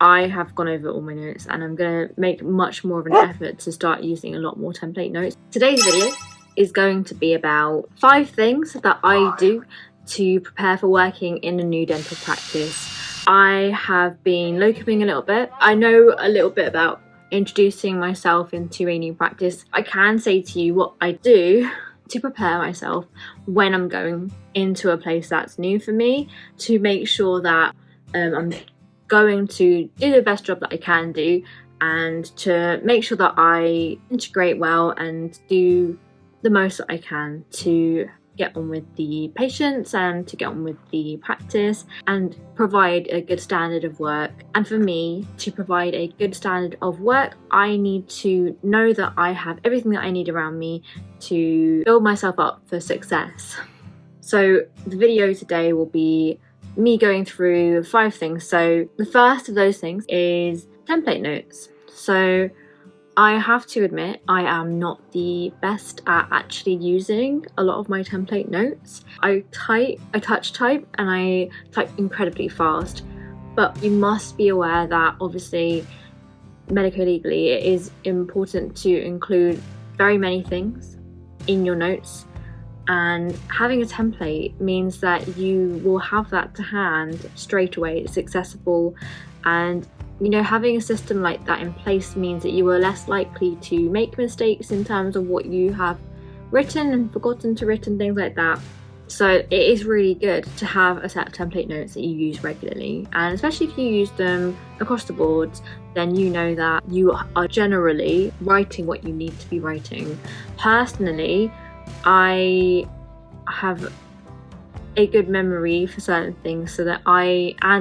I have gone over all my notes and I'm going to make much more of an effort to start using a lot more template notes. Today's video is going to be about 5 things that I do to prepare for working in a new dental practice. I have been locuming a little bit. I know a little bit about introducing myself into a new practice. I can say to you what I do to prepare myself when I'm going into a place that's new for me, to make sure that I'm going to do the best job that I can do, and to make sure that I integrate well and do the most that I can to get on with the patients and to get on with the practice and provide a good standard of work. And for me to provide a good standard of work, I need to know that I have everything that I need around me to build myself up for success. So the video today will be me going through 5 things. So the first of those things is template notes. So I have to admit, I am not the best at actually using a lot of my template notes. I touch type and I type incredibly fast, but you must be aware that obviously medico-legally it is important to include very many things in your notes, and having a template means that you will have that to hand straight away. It's accessible, and you know, having a system like that in place means that you are less likely to make mistakes in terms of what you have written and forgotten to write and things like that. So it is really good to have a set of template notes that you use regularly, and especially if you use them across the board, then you know that you are generally writing what you need to be writing. Personally, I have a good memory for certain things, so that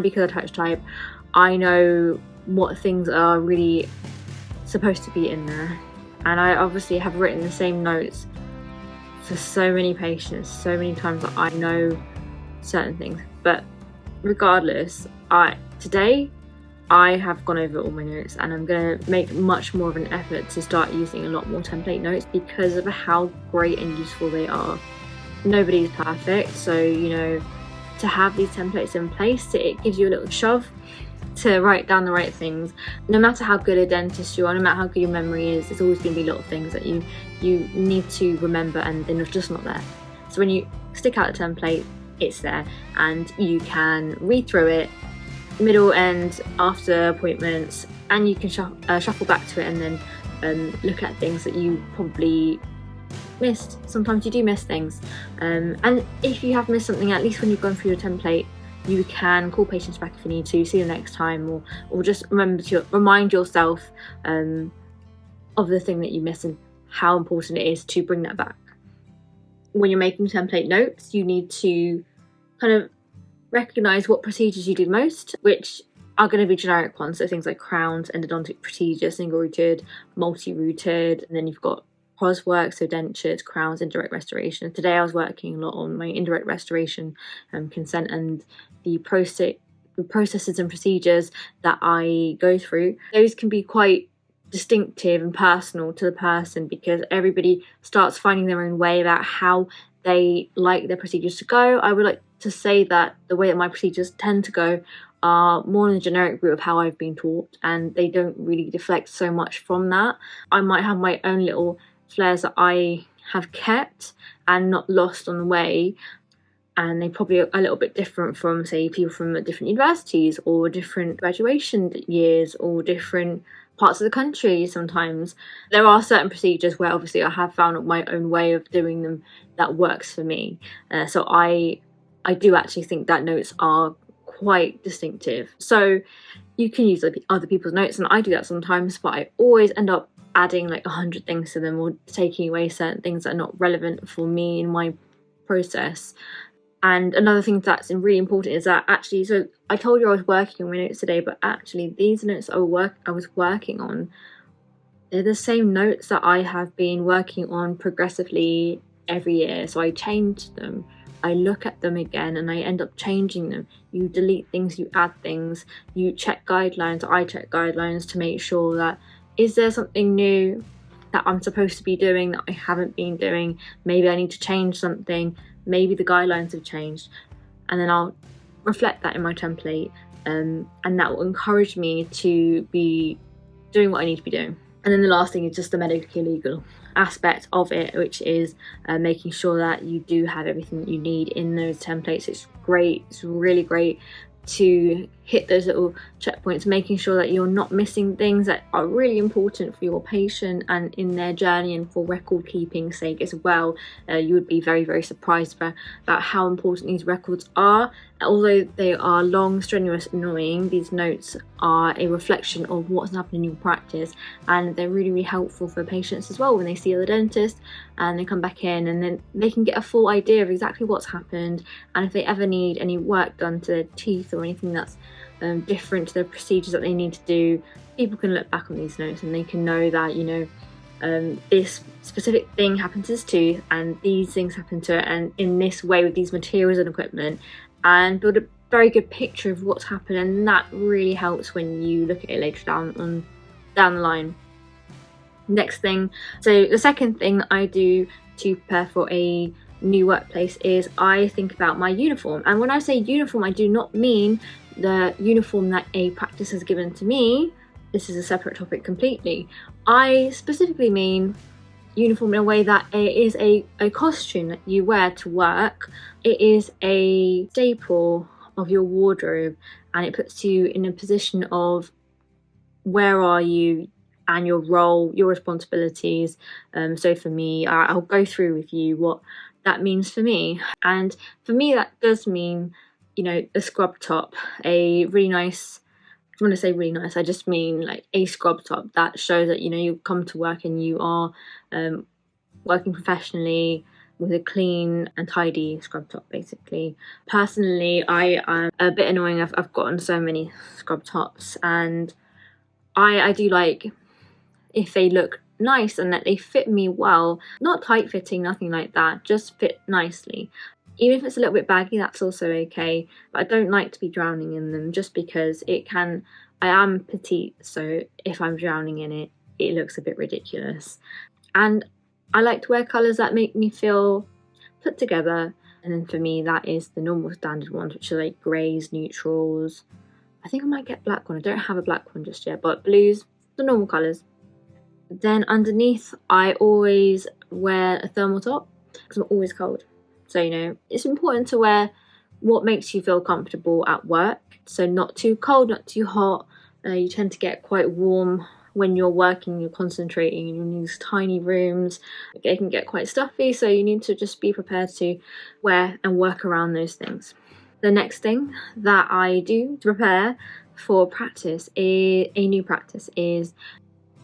because I touch type, I know what things are really supposed to be in there. And I obviously have written the same notes for so many patients, so many times that I know certain things. But regardless, today I have gone over all my notes and I'm going to make much more of an effort to start using a lot more template notes because of how great and useful they are. Nobody's perfect, so you know, to have these templates in place, it gives you a little shove to write down the right things. No matter how good a dentist you are, no matter how good your memory is, there's always going to be little things that you need to remember and they're just not there. So when you stick out a template, it's there and you can read through it middle and after appointments, and you can shuffle back to it and then look at things that you probably missed. Sometimes you do miss things, and if you have missed something, at least when you've gone through your template, you can call patients back if you need to, see them next time, or just remember to remind yourself of the thing that you missed and how important it is to bring that back. When you're making template notes, you need to kind of recognize what procedures you do most, which are going to be generic ones, so things like crowns, endodontic procedures, single-rooted, multi-rooted, and then you've got pros work, so dentures, crowns, indirect restoration. Today I was working a lot on my indirect restoration consent and the processes and procedures that I go through. Those can be quite distinctive and personal to the person because everybody starts finding their own way about how they like their procedures to go. I would like to say that the way that my procedures tend to go are more in the generic route of how I've been taught, and they don't really deflect so much from that. I might have my own little flares that I have kept and not lost on the way, and they probably are a little bit different from, say, people from different universities or different graduation years or different parts of the country. Sometimes there are certain procedures where obviously I have found my own way of doing them that works for me, so I do actually think that notes are quite distinctive. So you can use other people's notes, and I do that sometimes, but I always end up adding like 100 things to them or taking away certain things that are not relevant for me in my process. And another thing that's really important is that actually, so I told you I was working on my notes today, but actually these notes I was working on, they're the same notes that I have been working on progressively every year. So I changed them, I look at them again, and I end up changing them. You delete things, you add things, you check guidelines. I check guidelines to make sure that, is there something new that I'm supposed to be doing that I haven't been doing? Maybe I need to change something, maybe the guidelines have changed, and then I'll reflect that in my template and that will encourage me to be doing what I need to be doing. And then the last thing is just the medically legal aspect of it, which is making sure that you do have everything that you need in those templates. It's great, it's really great to hit those little checkpoints, making sure that you're not missing things that are really important for your patient and in their journey, and for record keeping sake as well. You would be very, very surprised about how important these records are. Although they are long, strenuous, annoying, these notes are a reflection of what's happening in your practice, and they're really, really helpful for patients as well when they see the dentist and they come back in, and then they can get a full idea of exactly what's happened, and if they ever need any work done to their teeth or anything that's different to the procedures that they need to do, people can look back on these notes and they can know that, you know, this specific thing happened to this tooth and these things happen to it, and in this way with these materials and equipment, and build a very good picture of what's happened. And that really helps when you look at it later down the line. Next thing, so the second thing that I do to prepare for a new workplace is I think about my uniform. And when I say uniform, I do not mean the uniform that a practice has given to me. This is a separate topic completely. I specifically mean uniform in a way that it is a costume that you wear to work. It is a staple of your wardrobe, and it puts you in a position of where are you and your role, your responsibilities. So for me, I'll go through with you what that means for me. And for me, that does mean, you know, a scrub top, a really nice, when I say really nice, I just mean like a scrub top that shows that, you know, you come to work and you are working professionally with a clean and tidy scrub top, basically. Personally, I am a bit annoying. I've gotten so many scrub tops, and I do like if they look nice and that they fit me well, not tight fitting, nothing like that, just fit nicely. Even if it's a little bit baggy, that's also okay, but I don't like to be drowning in them, just because I am petite, so if I'm drowning in it, it looks a bit ridiculous. And I like to wear colours that make me feel put together, and then for me that is the normal standard ones, which are like greys, neutrals. I think I might get black one, I don't have a black one just yet, but blues, the normal colours. Then underneath I always wear a thermal top because I'm always cold. So, you know, it's important to wear what makes you feel comfortable at work. So not too cold, not too hot. You tend to get quite warm when you're working, you're concentrating in these tiny rooms. It can get quite stuffy, so you need to just be prepared to wear and work around those things. The next thing that I do to prepare for practice, a new practice, is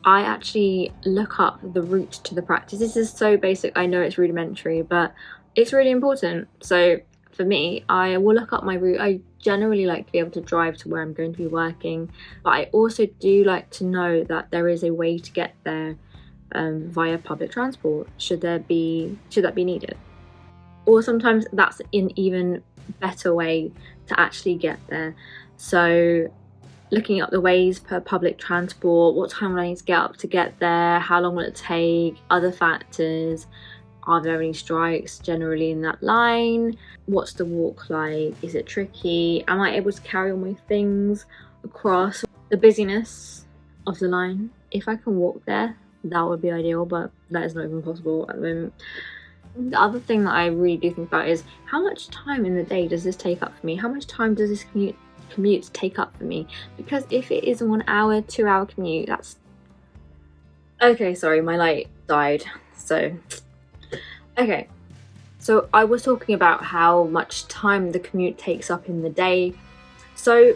I actually look up the route to the practice. This is so basic, I know it's rudimentary, but it's really important. So for me, I will look up my route. I generally like to be able to drive to where I'm going to be working, but I also do like to know that there is a way to get there via public transport, should that be needed. Or sometimes that's an even better way to actually get there. So looking up the ways per public transport, what time will I need to get up to get there, how long will it take, other factors. Are there any strikes generally in that line? What's the walk like? Is it tricky? Am I able to carry all my things across? The busyness of the line. If I can walk there, that would be ideal, but that is not even possible at the moment. The other thing that I really do think about is how much time in the day does this take up for me? How much time does this commute take up for me? Because if it is a 1 hour, 2 hour commute, that's... Okay, sorry, my light died, so... Okay, so I was talking about how much time the commute takes up in the day. So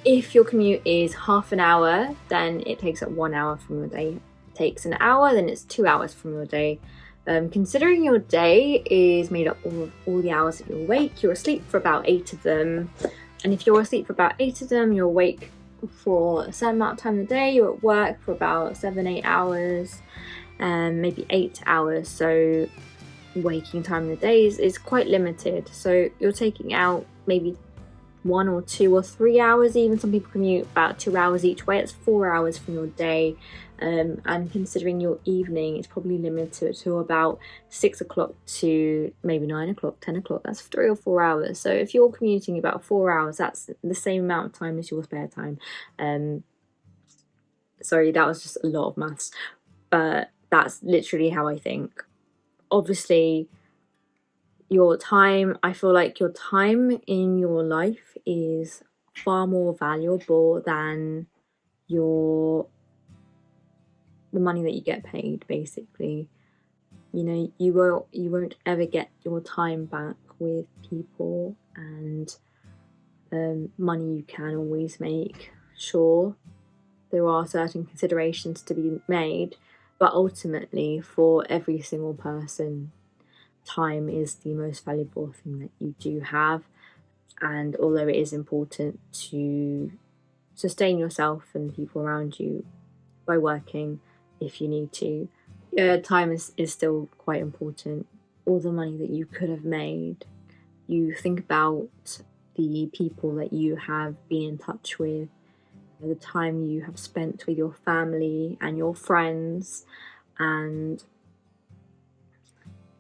if your commute is half an hour, then it takes up 1 hour from your day. It takes an hour, then it's 2 hours from your day. Considering your day is made up of all the hours that you're awake, you're asleep for about 8 of them. And if you're asleep for about 8 of them, you're awake for a certain amount of time in the day, you're at work for about 7-8 hours. Maybe 8 hours, so waking time in the day is quite limited. So you're taking out maybe 1 or 2 or 3 hours even. Some people commute about 2 hours each way. It's 4 hours from your day. And considering your evening, it's probably limited to about 6 o'clock to maybe 9 o'clock, 10 o'clock. That's 3 or 4 hours. So if you're commuting about 4 hours, that's the same amount of time as your spare time. Sorry, that was just a lot of maths, but that's literally how I think. Obviously, your time, I feel like your time in your life is far more valuable than the money that you get paid, basically. You know, you won't ever get your time back with people, and money you can always make. Sure, there are certain considerations to be made, but ultimately for every single person, time is the most valuable thing that you do have. And although it is important to sustain yourself and people around you by working if you need to, time is still quite important. All the money that you could have made, you think about the people that you have been in touch with, the time you have spent with your family and your friends, and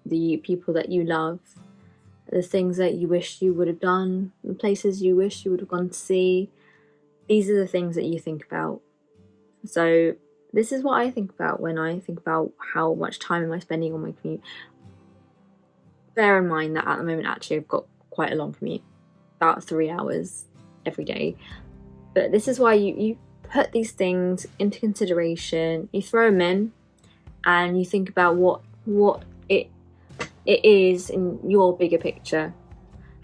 the people that you love, the things that you wish you would have done, the places you wish you would have gone to see. These are the things that you think about. So this is what I think about when I think about how much time am I spending on my commute. Bear in mind that at the moment, actually, I've got quite a long commute, about 3 hours every day. But this is why you put these things into consideration, you throw them in, and you think about what it is in your bigger picture.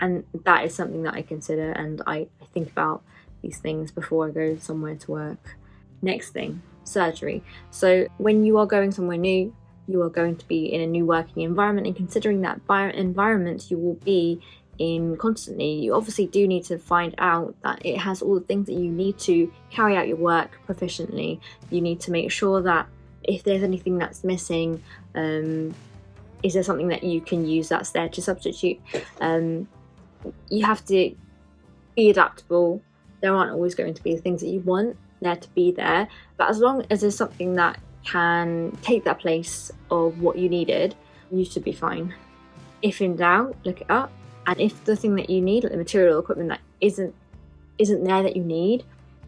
And that is something that I consider, and I think about these things before I go somewhere to work. Next thing, surgery. So when you are going somewhere new, you are going to be in a new working environment, and considering that environment you will be in constantly, you obviously do need to find out that it has all the things that you need to carry out your work proficiently. You need to make sure that if there's anything that's missing, is there something that you can use that's there to substitute? You have to be adaptable. There aren't always going to be the things that you want there to be there, but as long as there's something that can take that place of what you needed, you should be fine. If in doubt, look it up. And if the thing that you need, like the material or equipment that isn't there that you need,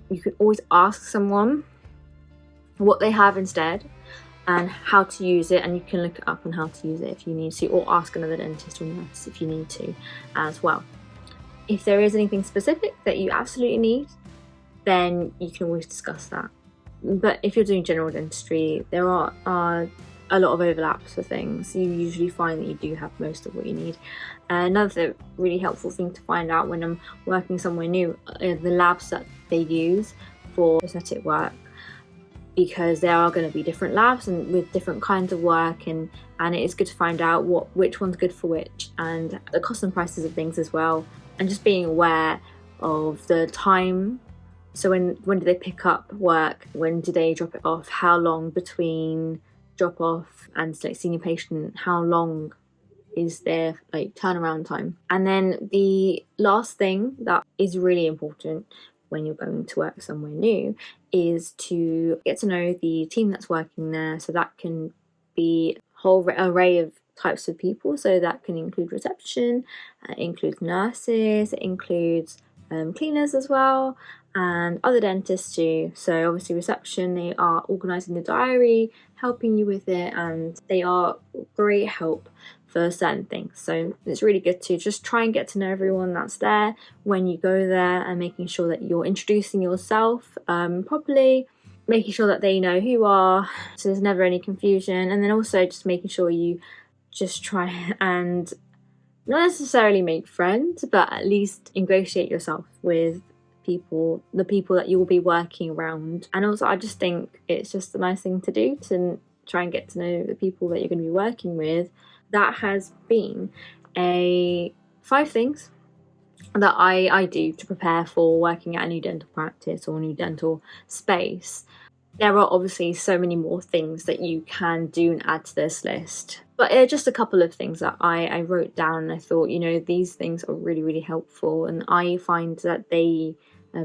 you can always ask someone what they have instead and how to use it, and you can look it up on how to use it if you need to, or ask another dentist or nurse if you need to as well. If there is anything specific that you absolutely need, then you can always discuss that. But if you're doing general dentistry, there are a lot of overlaps for things. You usually find that you do have most of what you need. Another really helpful thing to find out when I'm working somewhere new are the labs that they use for aesthetic work, because there are going to be different labs and with different kinds of work, and it is good to find out which one's good for which, and the cost and prices of things as well, and just being aware of the time. So when do they pick up work, when do they drop it off, how long between drop off and like seeing a patient, how long is their like turnaround time. And then the last thing that is really important when you're going to work somewhere new is to get to know the team that's working there. So that can be a whole array of types of people. So that can include reception, it includes nurses, it includes cleaners as well, and other dentists too. So obviously reception, they are organising the diary, helping you with it, and they are great help for certain things. So it's really good to just try and get to know everyone that's there when you go there, and making sure that you're introducing yourself properly, making sure that they know who you are, so there's never any confusion. And then also just making sure you just try and not necessarily make friends, but at least ingratiate yourself with the people that you will be working around. And also I just think it's just a nice thing to do, to try and get to know the people that you're going to be working with. That has been 5 things that I do to prepare for working at a new dental practice or a new dental space. There are obviously so many more things that you can do and add to this list, But just a couple of things that I wrote down, and I thought, you know, these things are really, really helpful, and I find that they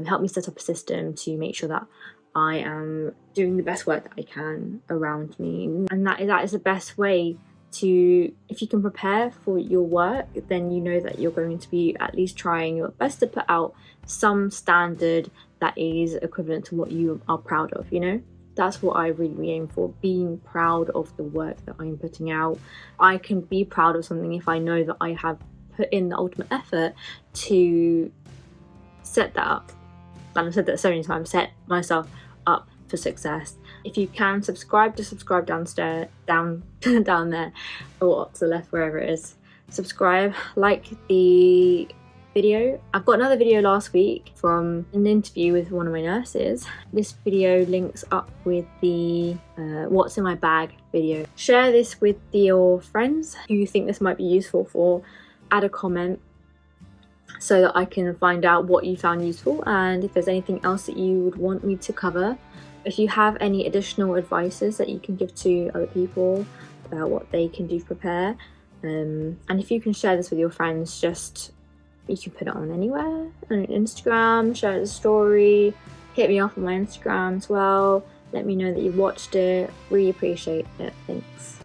help me set up a system to make sure that I am doing the best work that I can around me. And that is the best way to, if you can prepare for your work, then you know that you're going to be at least trying your best to put out some standard that is equivalent to what you are proud of, you know? That's what I really aim for, being proud of the work that I'm putting out. I can be proud of something if I know that I have put in the ultimate effort to set that up. And I've said that so many times, set myself up for success. If you can subscribe, just subscribe downstairs, down there, or to the left, wherever it is. Subscribe, like the video. I've got another video last week from an interview with one of my nurses. This video links up with the what's in my bag video. Share this with your friends who you think this might be useful for. Add a comment so that I can find out what you found useful, and if there's anything else that you would want me to cover. If you have any additional advices that you can give to other people about what they can do to prepare, and if you can share this with your friends, just you can put it on anywhere, on Instagram, share the story, hit me up on my Instagram as well, let me know that you watched it, really appreciate it, thanks.